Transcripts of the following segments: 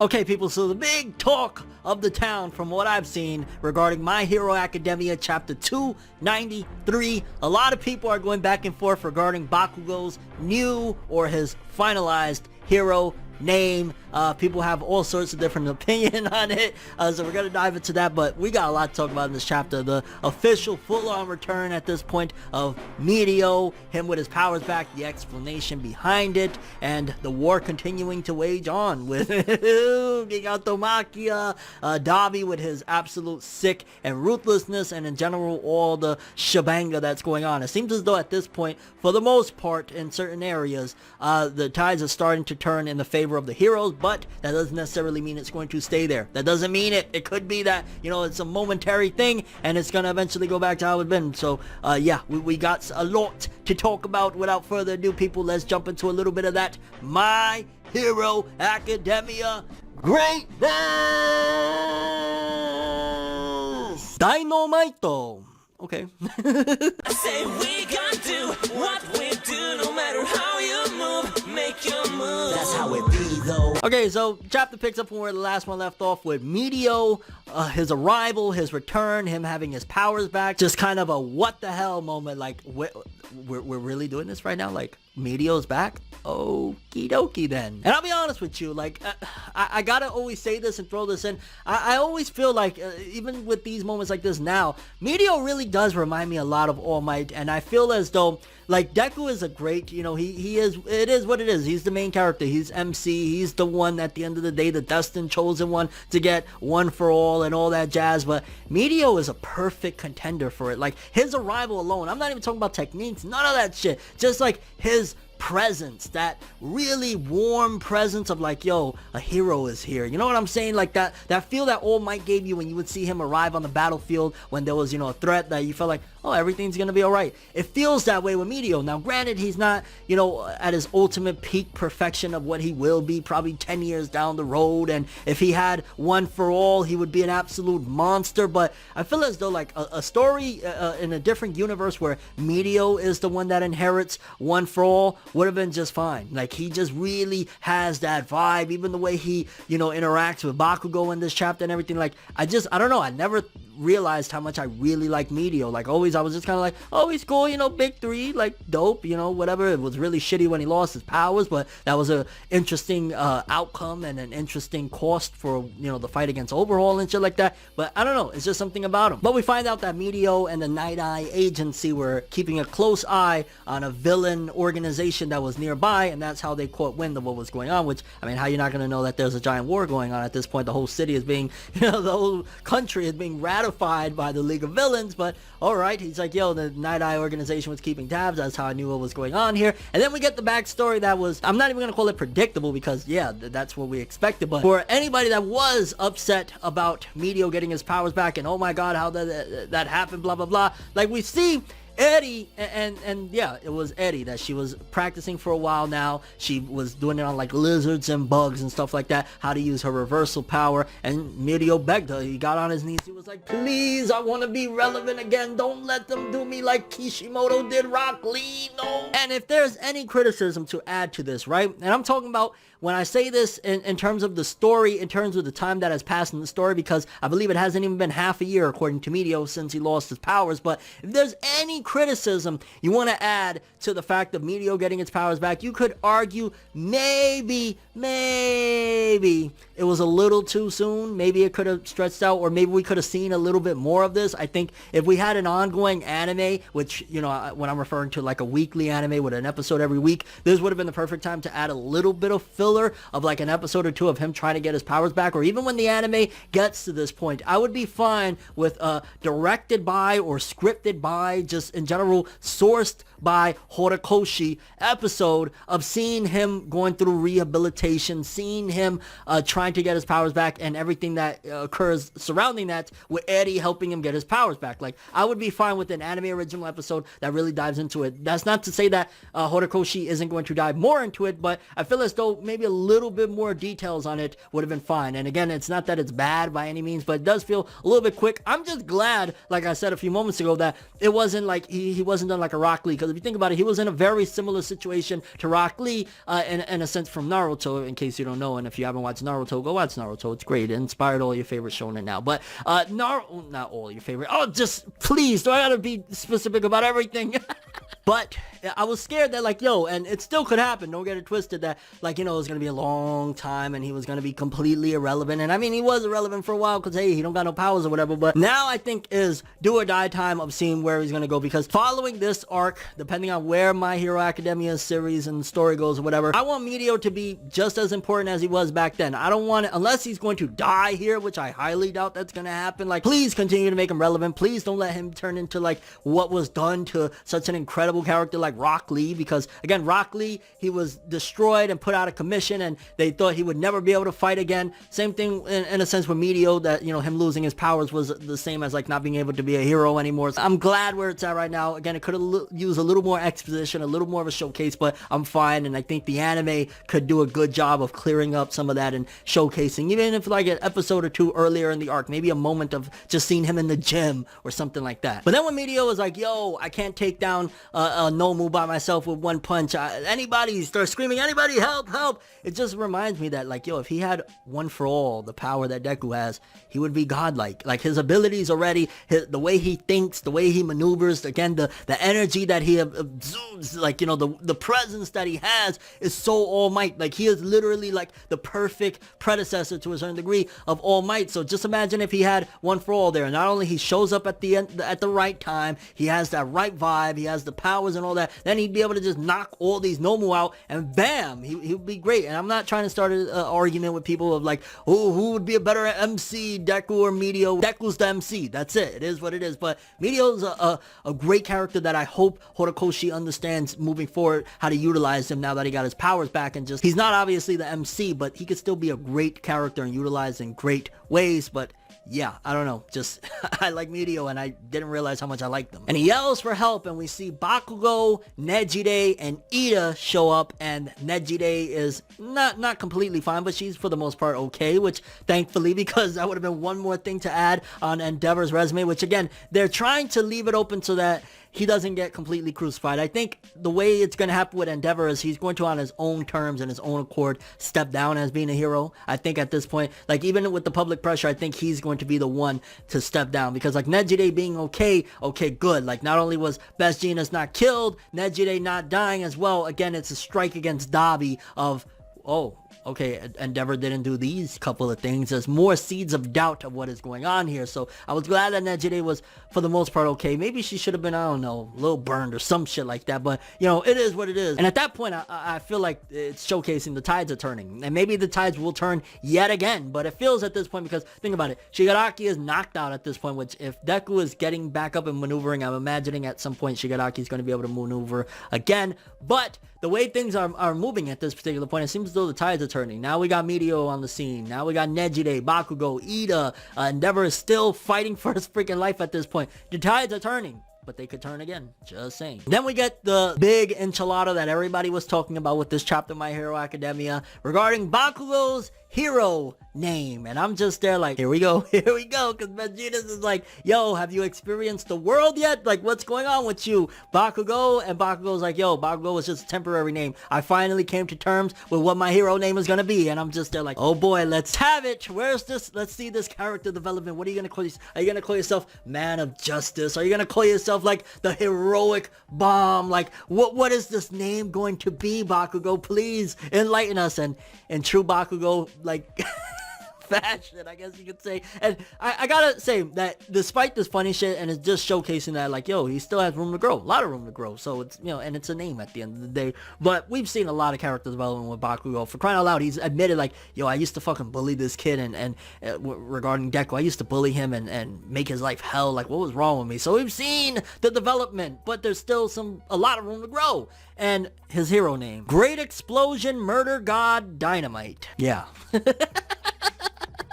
Okay, people, so the big talk of the town from what I've seen regarding My Hero Academia Chapter 293, a lot of people are going back and forth regarding Bakugo's new or his finalized hero name. People have all sorts of different opinion on it, so we're gonna dive into that, but we got a lot to talk about in this chapter. The official full-on return at this point of Medio, him with his powers back, the explanation behind it, and the war continuing to wage on with Gigatomakia, Dabi with his absolute sick and ruthlessness, and in general all the shebanga that's going on. It seems as though at this point, for the most part, in certain areas, the tides are starting to turn in the favor of the heroes, but that doesn't necessarily mean it's going to stay there. That doesn't mean it. It could be that, you know, it's a momentary thing and it's going to eventually go back to how it's been. So, yeah, we got a lot to talk about. Without further ado, people, let's jump into a little bit of that My Hero Academia greatness! Dynamite! Okay. I say we gonna do what we do, no matter how you move, make your move. That's how it be though. Okay, so chapter picks up from where the last one left off with Medio, his arrival, his return, him having his powers back. Just kind of a what the hell moment, like we're really doing this right now? Like Medio's back? Okie dokie then. And I'll be honest with you, like I gotta always say this and throw this in. I always feel like even with these moments like this now, Medio really does remind me a lot of All Might, and I feel as though like Deku is a great, you know, he is, it is what it is. He's the main character. He's MC. He's the one at the end of the day, the destined chosen one to get one for all and all that jazz. But Medio is a perfect contender for it. Like his arrival alone, I'm not even talking about techniques, none of that shit. Just like his presence, that really warm presence of like, yo, a hero is here. You know what I'm saying? Like that feel that All Might gave you when you would see him arrive on the battlefield when there was, you know, a threat that you felt like, oh, everything's gonna be all right. It feels that way with Medio. Now, granted, he's not, you know, at his ultimate peak perfection of what he will be probably 10 years down the road, and if he had one for all, he would be an absolute monster. But I feel as though like a story in a different universe where Medio is the one that inherits one for all would have been just fine. Like he just really has that vibe, even the way he, you know, interacts with Bakugo in this chapter and everything. Like I don't know, I never realized how much I really like Medio. Like always I was just kind of like, oh, he's cool, you know, big three, like dope, you know, whatever. It was really shitty when he lost his powers, but that was a interesting outcome and an interesting cost for, you know, the fight against Overhaul and shit like that. But I don't know, it's just something about him. But we find out that Medio and the Night Eye Agency were keeping a close eye on a villain organization that was nearby, and that's how they caught wind of what was going on. Which, I mean, how you're not going to know that there's a giant war going on at this point? The whole city is being, you know, the whole country is being ratified by the League of Villains. But alright, he's like, yo, the Night Eye organization was keeping tabs. That's how I knew what was going on here. And then we get the backstory that was, I'm not even going to call it predictable, because yeah, that's what we expected. But for anybody that was upset about Medio getting his powers back and oh my god, how that happened, blah blah blah, like we see Eddie, and yeah, it was Eddie that she was practicing for a while now. She was doing it on like lizards and bugs and stuff like that, how to use her reversal power, and Medio begged her. He got on his knees. He was like, please, I want to be relevant again. Don't let them do me like Kishimoto did Rock Lee, no. And if there's any criticism to add to this, right, and I'm talking about when I say this in terms of the story, in terms of the time that has passed in the story, because I believe it hasn't even been half a year, according to Medio, since he lost his powers. But if there's any criticism you want to add to the fact of Medio getting its powers back, you could argue maybe it was a little too soon. Maybe it could have stretched out, or maybe we could have seen a little bit more of this. I think if we had an ongoing anime, which, you know, when I'm referring to like a weekly anime with an episode every week, this would have been the perfect time to add a little bit of filler of like an episode or two of him trying to get his powers back. Or even when the anime gets to this point, I would be fine with a directed by or scripted by, just in general sourced by Horikoshi episode of seeing him going through rehabilitation, seeing him trying to get his powers back, and everything that occurs surrounding that, with Eddie helping him get his powers back. Like, I would be fine with an anime original episode that really dives into it. That's not to say that Horikoshi isn't going to dive more into it, but I feel as though maybe a little bit more details on it would have been fine. And again, it's not that it's bad by any means, but it does feel a little bit quick. I'm just glad, like I said a few moments ago, that it wasn't like he wasn't done like a Rock Lee, because because if you think about it, he was in a very similar situation to Rock Lee, in a sense from Naruto, in case you don't know. And if you haven't watched Naruto, go watch Naruto. It's great. It inspired all your favorite shonen now. But Naruto, not all your favorite. Oh, just please, do I gotta be specific about everything? But I was scared that, like, yo, and it still could happen, don't get it twisted, that, like, you know, it was going to be a long time and he was going to be completely irrelevant. And I mean, he was irrelevant for a while because, hey, he don't got no powers or whatever. But now I think is do or die time of seeing where he's going to go, because following this arc, depending on where My Hero Academia series and story goes or whatever, I want Meteor to be just as important as he was back then. I don't want it, unless he's going to die here, which I highly doubt that's going to happen. Like, please continue to make him relevant. Please don't let him turn into, like, what was done to such an incredible character like Rock Lee, because again, Rock Lee, he was destroyed and put out of commission and they thought he would never be able to fight again. Same thing in a sense with Meteor, that, you know, him losing his powers was the same as like not being able to be a hero anymore. So I'm glad where it's at right now. Again, it could have used a little more exposition, a little more of a showcase, but I'm fine, and I think the anime could do a good job of clearing up some of that and showcasing, even if like an episode or two earlier in the arc, maybe a moment of just seeing him in the gym or something like that. But then when Meteor was like, yo, I can't take down Nomu by myself with one punch, anybody start screaming, anybody help, help, it just reminds me that, like, yo, if he had One For All, the power that Deku has, he would be godlike. Like, his abilities already, the way he thinks, the way he maneuvers, again, the energy that he exudes, like, you know, the presence that he has is so All Might. Like, he is literally like the perfect predecessor to a certain degree of All Might. So just imagine if he had One For All there. Not only he shows up at the end, at the right time, he has that right vibe, he has the powers and all that, then he'd be able to just knock all these Nomu out and bam, he would be great. And I'm not trying to start an argument with people of like, oh, who would be a better MC, Deku or Meteor? Deku's the MC, that's it. It is what it is. But Meteor's a great character that I hope Horikoshi understands moving forward how to utilize him now that he got his powers back, and just, he's not obviously the MC, but he could still be a great character and utilized in great ways. But yeah, I don't know, just I like Meteor and I didn't realize how much I liked them. And he yells for help and we see Bakugo, Nejire, and Ida show up, and Nejire is not completely fine, but she's for the most part okay, which thankfully, because that would have been one more thing to add on Endeavor's resume, which again, they're trying to leave it open so that he doesn't get completely crucified. I think the way it's going to happen with Endeavor is he's going to, on his own terms and his own accord, step down as being a hero. I think at this point, like, even with the public pressure, I think he's going to be the one to step down, because like Nejire being okay, good. Like, not only was Best Jeanist not killed, Nejire not dying as well. Again, it's a strike against Dabi of, oh, okay, Endeavor didn't do these couple of things. There's more seeds of doubt of what is going on here. So I was glad that Nejire was, for the most part, okay. Maybe she should have been, I don't know, a little burned or some shit like that. But, you know, it is what it is. And at that point, I feel like it's showcasing the tides are turning. And maybe the tides will turn yet again. But it feels at this point, because, think about it, Shigaraki is knocked out at this point, which if Deku is getting back up and maneuvering, I'm imagining at some point Shigaraki is going to be able to maneuver again. But the way things are moving at this particular point, it seems as though the tides are turning. Now we got Meteor on the scene. Now we got Nejire, Bakugo, Ida. Endeavor is still fighting for his freaking life at this point. The tides are turning, but they could turn again. Just saying. Then we get the big enchilada that everybody was talking about with this chapter of My Hero Academia regarding Bakugo's hero name. And I'm just there like, here we go, because Vegeta's is like, yo, have you experienced the world yet? Like, what's going on with you, Bakugo? And Bakugo's like, yo, Bakugo was just a temporary name. I finally came to terms with what my hero name is gonna be. And I'm just there like, oh boy, let's have it. Where's this? Let's see this character development. What are you gonna call yourself? Are you gonna call yourself Man of Justice? Are you gonna call yourself like the heroic bomb? Like, what is this name going to be, Bakugo? Please enlighten us. And in true Bakugo, like, fashion, I guess you could say. And I gotta say that despite this funny shit, and it's just showcasing that, like, yo, he still has room to grow, a lot of room to grow. So it's, you know, and it's a name at the end of the day. But we've seen a lot of character development with Bakugo. For crying out loud, he's admitted, like, yo, I used to fucking bully this kid, and regarding Deku, I used to bully him and make his life hell. Like, what was wrong with me? So we've seen the development, but there's still a lot of room to grow. And his hero name, Great Explosion Murder God Dynamite. Yeah.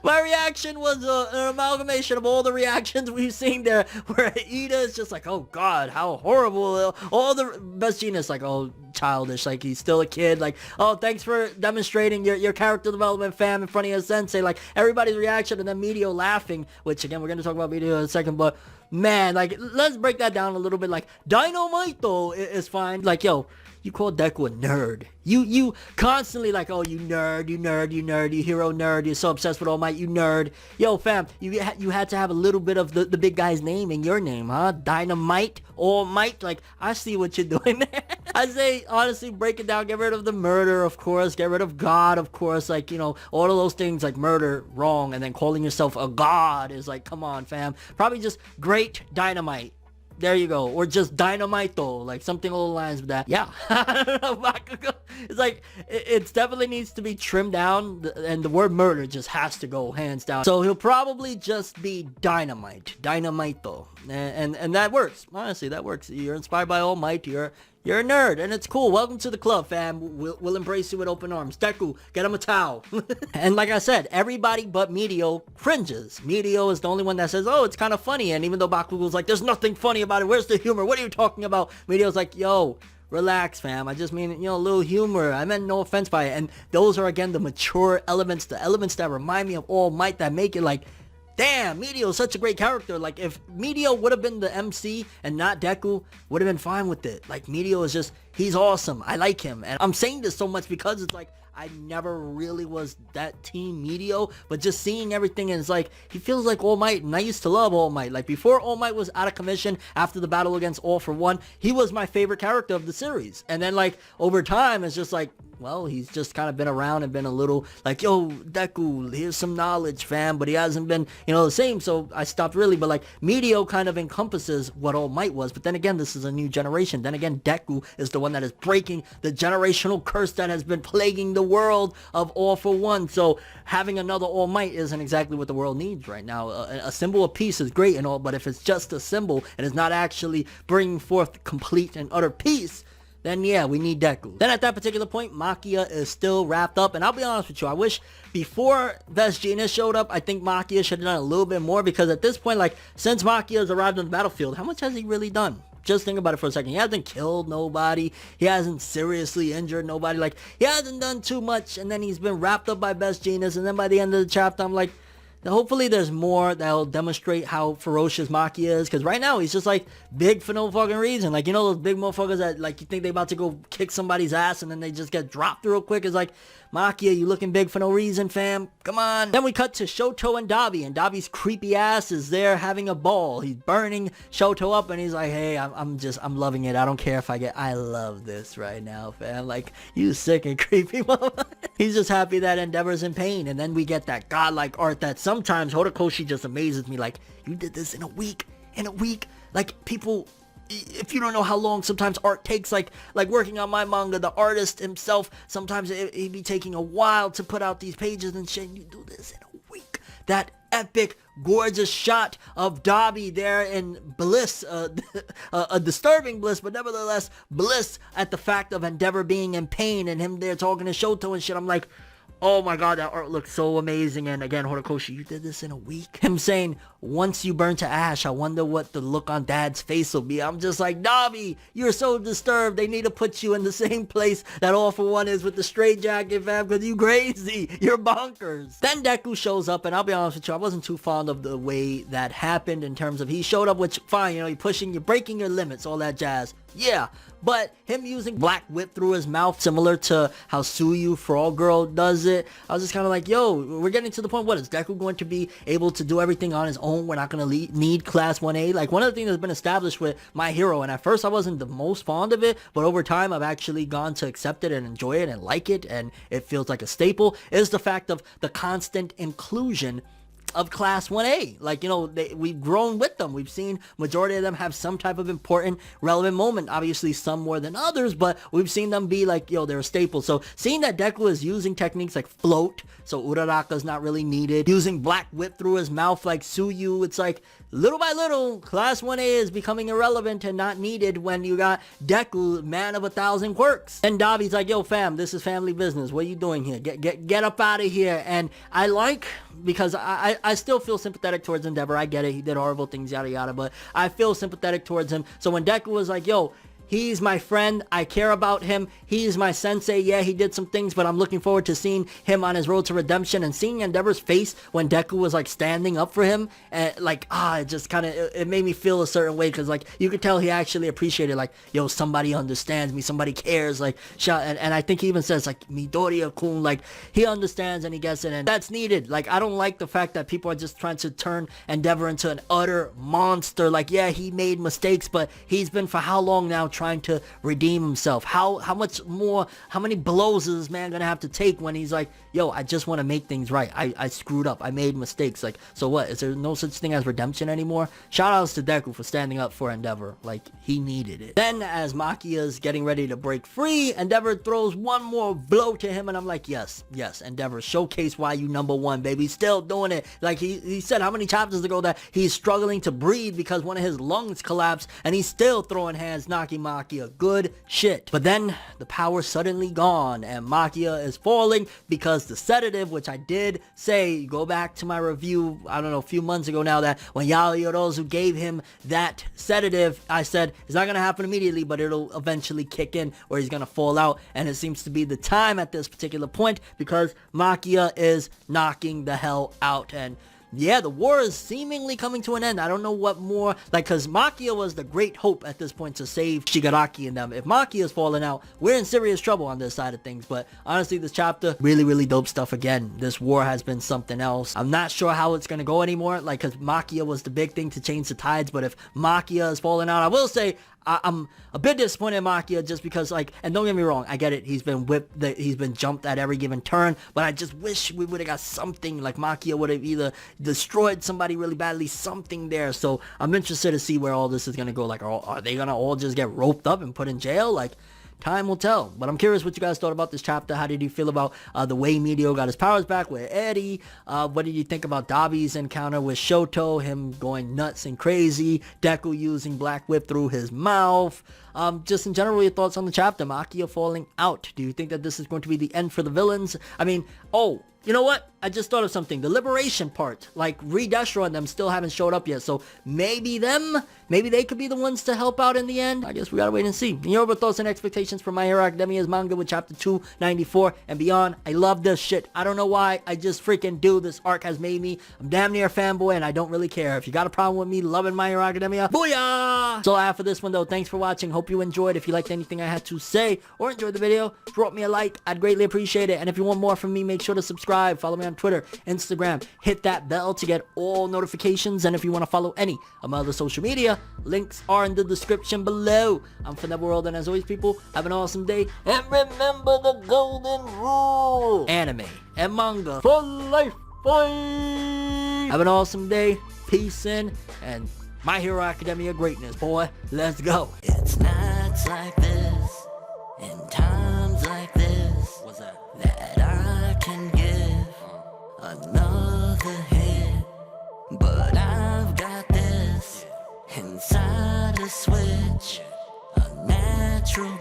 My reaction was an amalgamation of all the reactions we've seen there, where Ida is just like, oh god, how horrible. All the Best Jeanist like, oh, childish. Like, he's still a kid. Like, oh, thanks for demonstrating your character development, fam, in front of your sensei. Like, everybody's reaction, and then Medio laughing, which, again, we're going to talk about Medio in a second, but, man, like, let's break that down a little bit. Like, Dynamite, though, is fine. Like, yo, you call Deku a nerd. You constantly like, oh, you nerd, you hero nerd, you're so obsessed with All Might, you nerd. Yo, fam, you had to have a little bit of the big guy's name in your name, huh? Dynamite, All Might, like, I see what you're doing there. I say, honestly, break it down, get rid of the murder, of course, get rid of God, of course, like, you know, all of those things, like murder, wrong, and then calling yourself a god is like, come on, fam. Probably just Great Dynamite. There you go. Or just Dynamite, though. Like, something along the lines with that. Yeah. I don't know. Bakugo. It's like, it definitely needs to be trimmed down. And the word murder just has to go hands down. So he'll probably just be Dynamite. Dynamite, though. And that works. Honestly, that works. You're inspired by All Might. You're a nerd, and it's cool. Welcome to the club, fam. We'll embrace you with open arms. Deku, get him a towel. And like I said, everybody but Medio cringes. Medio is the only one that says, oh, it's kind of funny. And even though Bakugo's like, there's nothing funny about it. Where's the humor? What are you talking about? Medio's like, yo, relax, fam. I just mean, you know, a little humor. I meant no offense by it. And those are, again, the mature elements, the elements that remind me of All Might, that make it like, damn, Medio is such a great character. Like, if Medio would have been the MC and not Deku, would have been fine with it. Like, Medio is just, he's awesome. I like him. And I'm saying this so much because it's like, I never really was that team Medio, but just seeing everything, and it's like, he feels like All Might, and I used to love All Might. Like, before All Might was out of commission, after the battle against All for One, he was my favorite character of the series. And then, like, over time, it's just like, well, he's just kind of been around and been a little like, yo, Deku, here's some knowledge, fam, but he hasn't been, you know, the same, so I stopped really. But like, Medio kind of encompasses what All Might was, but then again, this is a new generation. Then again, Deku is the one that is breaking the generational curse that has been plaguing the world of All for One, so having another All Might isn't exactly what the world needs right now. A symbol of peace is great and all, but if it's just a symbol and is not actually bringing forth complete and utter peace, then yeah, we need Deku. Then at that particular point, Makia is still wrapped up, and I'll be honest with you, I wish before Best Genius showed up, I think Makia should have done a little bit more, because at this point, like, since Makia has arrived on the battlefield, how much has he really done? Just think about it for a second. He hasn't killed nobody. He hasn't seriously injured nobody. Like, he hasn't done too much, and then he's been wrapped up by Best Genius, and then by the end of the chapter, I'm like, hopefully there's more that'll demonstrate how ferocious Maki is, because right now he's just like big for no fucking reason. Like, you know those big motherfuckers that like you think they about to go kick somebody's ass and then they just get dropped real quick? It's like, Makia, you looking big for no reason, fam. Come on. Then we cut to Shoto and Dabi, and Dabi's creepy ass is there having a ball. He's burning Shoto up, and he's like, hey, I'm loving it. I don't care if I love this right now, fam. Like, you sick and creepy motherfucker. He's just happy that Endeavor's in pain, and then we get that godlike art that sometimes Horikoshi just amazes me. Like, you did this in a week. Like, people, if you don't know how long sometimes art takes, like working on my manga, the artist himself, sometimes he'd be taking a while to put out these pages and shit, and you do this in a week. That epic, gorgeous shot of Dabi there in bliss, a disturbing bliss, but nevertheless bliss at the fact of Endeavor being in pain and him there talking to Shoto and shit. I'm like, oh my god, that art looks so amazing. And again, Horikoshi, you did this in a week. Him saying, once you burn to ash, I wonder what the look on Dad's face will be. I'm just like, Dabi, you're so disturbed. They need to put you in the same place that All for One is with the straight jacket, fam, because you crazy. You're bonkers. Then Deku shows up, and I'll be honest with you, I wasn't too fond of the way that happened in terms of he showed up, which, fine, you know, you're breaking your limits, all that jazz. Yeah, but him using black whip through his mouth, similar to how Suyu Frog Girl does it, I was just kind of like, yo, we're getting to the point, what, is Deku going to be able to do everything on his own? We're not going to need Class 1A? Like, one of the things that's been established with My Hero, and at first I wasn't the most fond of it, but over time I've actually gone to accept it and enjoy it and like it, and it feels like a staple, is the fact of the constant inclusion of Class 1A. Like, you know, we've grown with them. We've seen majority of them have some type of important, relevant moment. Obviously, some more than others, but we've seen them be like, yo, they're a staple. So seeing that Deku is using techniques like float, so Uraraka's not really needed, using black whip through his mouth like Suyu, it's like, little by little, Class 1A is becoming irrelevant and not needed when you got Deku, man of 1,000 quirks. And Dabi's like, yo, fam, this is family business. What are you doing here? Get up out of here. And I like, because I still feel sympathetic towards Endeavor. I get it. He did horrible things, yada, yada. But I feel sympathetic towards him. So when Deku was like, yo, he's my friend. I care about him. He's my sensei. Yeah, he did some things, but I'm looking forward to seeing him on his road to redemption, and seeing Endeavor's face when Deku was like standing up for him, and like, it just kind of, it made me feel a certain way, because like you could tell he actually appreciated, like, yo, somebody understands me, somebody cares, like, and I think he even says like, Midoriya-kun, like, he understands and he gets it, and that's needed. Like, I don't like the fact that people are just trying to turn Endeavor into an utter monster. Like, yeah, he made mistakes, but he's been for how long now trying to redeem himself? How much more, how many blows is this man gonna have to take when he's like, yo, I just want to make things right. I screwed up. I made mistakes. Like, so what? Is there no such thing as redemption anymore? Shout outs to Deku for standing up for Endeavor. Like, he needed it. Then, as Makia's getting ready to break free, Endeavor throws one more blow to him, and I'm like, yes, Endeavor, showcase why you #1, baby. Still doing it. Like, he said how many chapters ago that he's struggling to breathe because one of his lungs collapsed, and he's still throwing hands, knocking Makia. Good shit. But then, the power's suddenly gone, and Makia is falling because the sedative, which I did say, go back to my review, I don't know, a few months ago now, that when Yaoyorozu gave him that sedative, I said, it's not going to happen immediately, but it'll eventually kick in, or he's going to fall out, and it seems to be the time at this particular point, because Makia is knocking the hell out, and yeah, the war is seemingly coming to an end. I don't know what more, like, because Makia was the great hope at this point to save Shigaraki and them. If Makia is falling out, we're in serious trouble on this side of things. But honestly, this chapter, really dope stuff again. This war has been something else. I'm not sure how it's going to go anymore, like, because Makia was the big thing to change the tides. But if Makia is falling out, I will say, I'm a bit disappointed in Makia, just because, like, and don't get me wrong, I get it, he's been whipped, he's been jumped at every given turn, but I just wish we would have got something, like Makia would have either destroyed somebody really badly, something there. So I'm interested to see where all this is going to go. Like, are they going to all just get roped up and put in jail? Like, time will tell. But I'm curious what you guys thought about this chapter. How did you feel about the way Medio got his powers back with Eddie? What did you think about Dabi's encounter with Shoto, him going nuts and crazy, Deku using Black Whip through his mouth? Just in general, your thoughts on the chapter, Makia falling out. Do you think that this is going to be the end for the villains? I mean, oh, you know what? I just thought of something. The liberation part, like Redestro and them still haven't showed up yet. So maybe they could be the ones to help out in the end. I guess we gotta wait and see. Your thoughts and expectations for My Hero Academia's manga with chapter 294 and beyond. I love this shit. I don't know why. I just freaking do. This arc has made me. I'm damn near a fanboy, and I don't really care. If you got a problem with me loving My Hero Academia, booyah! That's all I have for this one, though. Thanks for watching. Hope you enjoyed. If you liked anything I had to say or enjoyed the video, drop me a like. I'd greatly appreciate it. And if you want more from me, make sure to subscribe. Follow me on Twitter, Instagram. Hit that bell to get all notifications. And if you want to follow any of my other social media, links are in the description below. I'm ForneverWorld, and as always, people, have an awesome day. And remember the golden rule: anime and manga for life. Bye. Have an awesome day. Peace in, and My Hero Academia greatness, boy. Let's go. It's nights like this, and times like this, What's that? that I can give another hit. But I've got this inside a switch, a natural